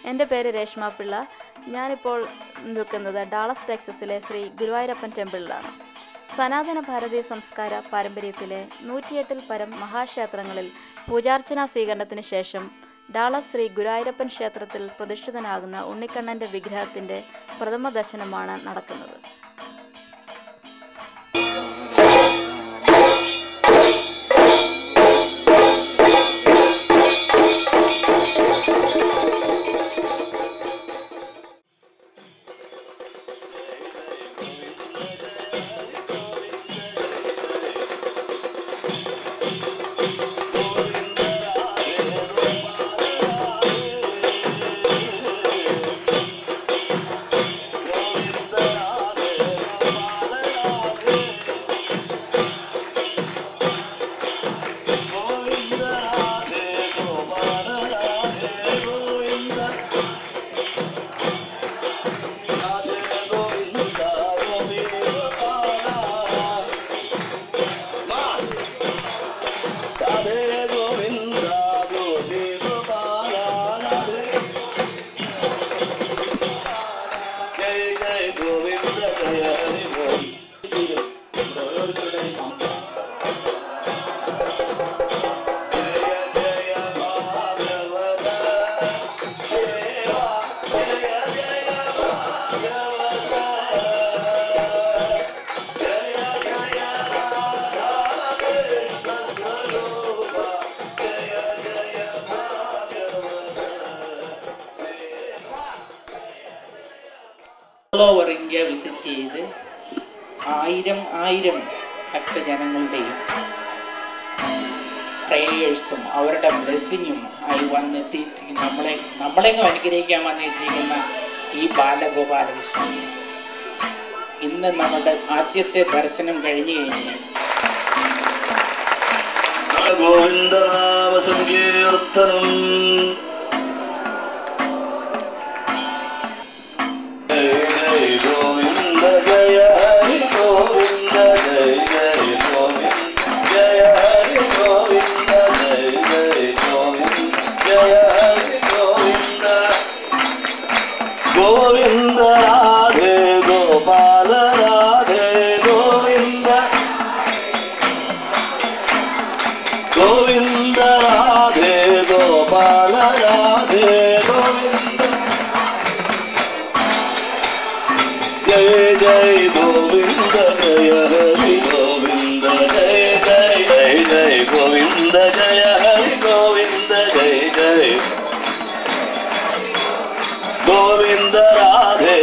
എൻ്റെ പേര് രേഷ്മ പിള്ള. ഞാനിപ്പോൾ നിൽക്കുന്നത് ഡാളസ് ടെക്സസിലെ ശ്രീ ഗുരുവായൂരപ്പൻ ടെമ്പിളിലാണ്. സനാതന ഭാരതീയ സംസ്കാര പാരമ്പര്യത്തിലെ 108-ൽ പരം മഹാക്ഷേത്രങ്ങളിൽ പൂജാർച്ചന സ്വീകരണത്തിന് ശേഷം ഡാളസ് ശ്രീ ഗുരുവായൂരപ്പൻ ക്ഷേത്രത്തിൽ പ്രതിഷ്ഠിതനാകുന്ന ഉണ്ണിക്കണ്ണൻ്റെ വിഗ്രഹത്തിൻ്റെ പ്രഥമ ദർശനമാണ് നടക്കുന്നത്. ഓവർ ഇന്ത്യ വിസിറ്റ് ചെയ്ത് ആയിരം ഭക്തജനങ്ങളുടെയും പ്രേയേഴ്സും അവരുടെ ബ്ലെസ്സിങ്ങും ആയി വന്നെത്തിയിട്ട് നമ്മളെങ്ങും അനുഗ്രഹിക്കാൻ വന്നെത്തിയിരിക്കുന്ന ഈ ബാലഗോപാലകൃഷ്ണൻ ഇന്ന് നമ്മുടെ ആദ്യത്തെ ദർശനം കഴിഞ്ഞു കഴിഞ്ഞു. ഗോവിന്ദനാമ സങ്കീർത്തനം. ഗോവിന്ദ ജയ ഹരി ഗോവിന്ദ ജയ ജയ ഗോവിന്ദ ജയ ഹരി ഗോവിന്ദ ജയ ജയ ഗോവിന്ദ ജയ ഹരി ഗോവിന്ദ ഗോവിന്ദ രാധേ ഗോപാല രാധേ ഗോവിന്ദ ഗോവിന്ദ രാധേ ഗോപാല രാധേ ഗോവിന്ദ ജയ ജയ ഗോവിന്ദ ജയ ഹരി ഗോവിന്ദ ജയ ജയ ജയ ജയ ഗോവിന്ദ ജയ ഹരി ഗോവിന്ദ ജയ ജയ ഗോവിന്ദ രാധേ